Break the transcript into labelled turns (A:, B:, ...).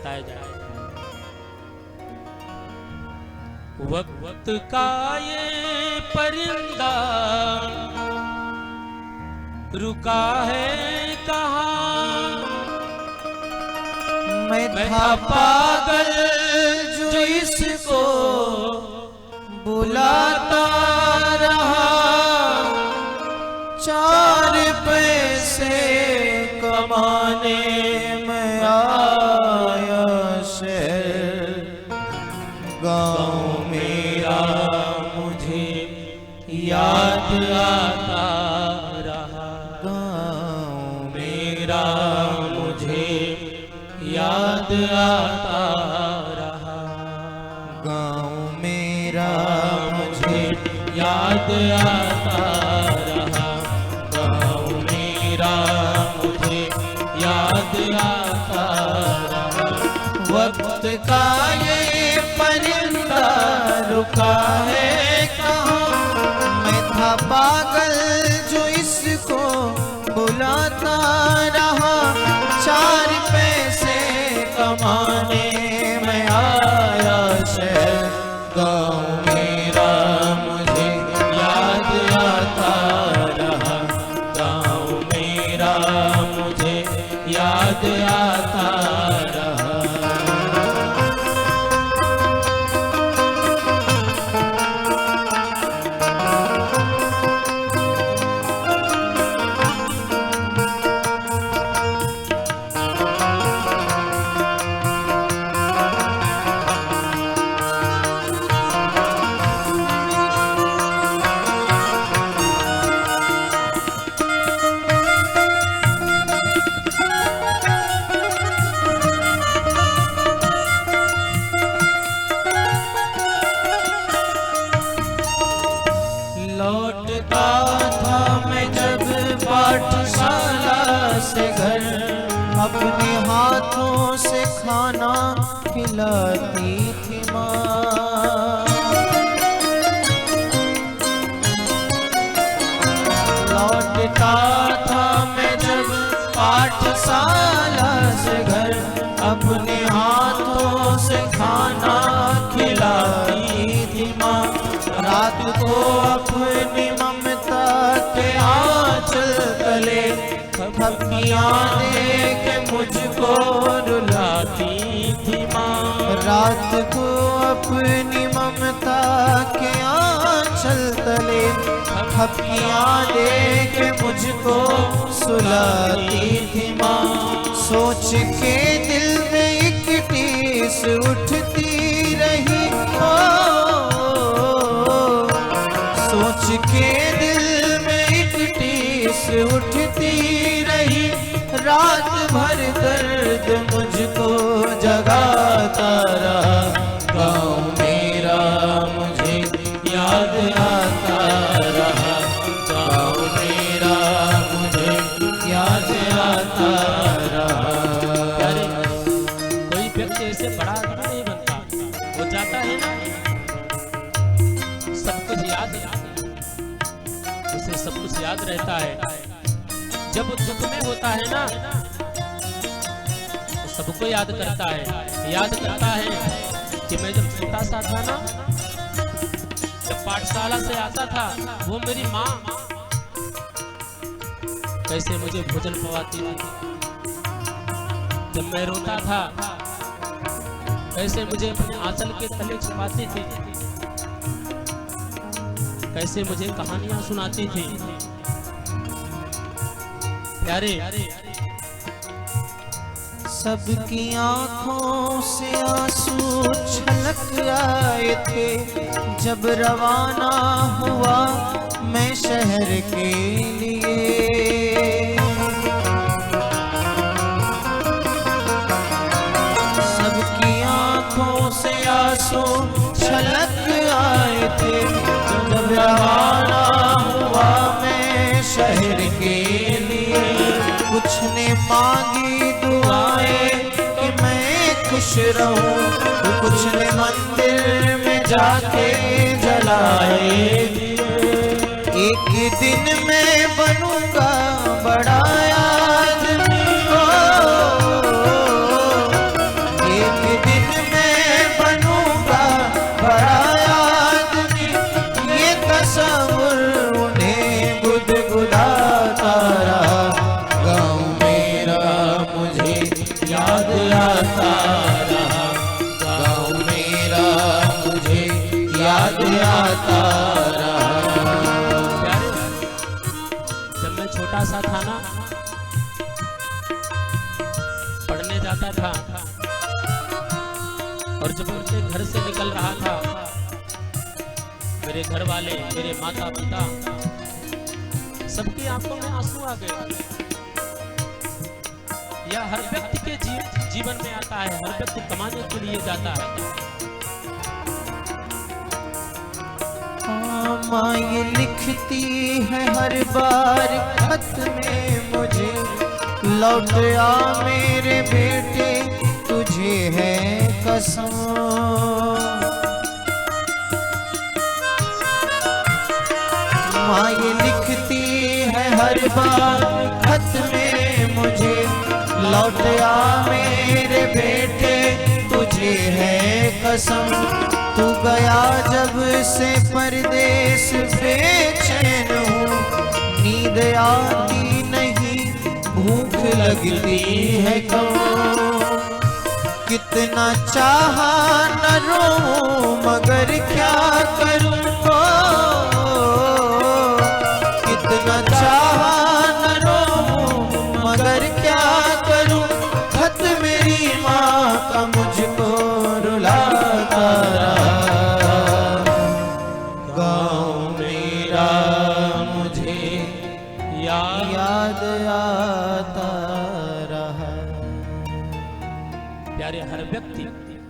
A: बताया जाए। वक्त का ये परिंदा रुका है कहाँ,
B: मैं था पागल जो इसको बुलाता रहा, 4 पैसे कमाने में आया शहर। गाँव मेरा मुझे याद आता रहा, गाँव मेरा मुझे याद आता रहा, गाँव मेरा मुझे याद आता रहा, गाँव मेरा मुझे याद आता रहा। वक्त का ये परिंदा रुका है कहाँ, मैं था पागल जो इसको बुलाता रहा, 4 पैसे कमाने में आया शहर। गाँव मेरा मुझे याद आता रहा, गाँव मेरा मुझे याद आता रहा। लौटता था मैं जब पाठशाला से घर, अपने हाथों से खाना खिलाती थी माँ। लौटता था मैं जब पाठशाला से घर, अपने हाथों से खाना खिलाती थी माँ। रात को अपनी ममता के आंचल तले थपकियां दे के मुझको रुलाती थी माँ। रात को अपनी ममता के आंचल तले थपकियां दे के मुझको सुलाती थी माँ। सोच के दिल में एक टीस उठती रही, सोच के दिल में एक टीस उठती रही, रात भर दर्द मुझको जगाता रहा। गाँव मेरा मुझे याद आता रहा, गाँव मेरा मुझे याद आता रहा।
A: अरे कोई व्यक्ति ऐसे बड़ा आदमी नहीं बनता, वो जाता है ना सब कुछ याद, उसे सब कुछ याद रहता है। जब वो दुख में होता है ना तो सबको याद करता है। याद करता है कि मैं जब छोटा सा था ना, जब पाठशाला से आता था, वो मेरी माँ कैसे मुझे भोजन पवाती थी। जब मैं रोता था कैसे मुझे अपने आंचल के तले छुपाती थी, कैसे मुझे कहानियां सुनाती थी। प्यारे
B: सबकी आंखों से आंसू छलक आए थे जब रवाना हुआ मैं शहर के लिए। सबकी आंखों से आंसू छलक आए थे जब रवाना हुआ मैं शहर के लिए। कुछ ने मांगी दुआएं कि मैं खुश रहूं, तो कुछ ने मंदिर में जाके जलाए। एक दिन मैं बनूंगा बड़ा आदमी, रुलाता रहा, गाँव मेरा मुझे याद आता रहा।
A: प्यारे, जब मैं छोटा सा था ना, पढ़ने जाता था, और जब अपने घर से निकल रहा था, मेरे घर वाले, मेरे माता पिता, सबकी आंखों में आंसू आ गए। यह हर व्यक्ति के जीवन में आता है, हर व्यक्ति कमाने के लिए जाता है।
B: माँ ये लिखती है हर बार खत में मुझे, लौट आ मेरे बेटे तुझे है कसम। माँ ये लिखती है हर बार खत में मुझे, लौट आ मेरे बेटे तुझे है कसम। तू गया जब से परदेस बेचैन हूँ, नींद आती नहीं भूख लगती है कम। कितना चाहा न रो मगर क्या करूँ, कितना चाहा न रो मगर क्या करूँ। खत मेरी माँ का मुझको रुलाता रहा, गाँव मेरा मुझे याद आता रहा।
A: प्यारे, हर व्यक्ति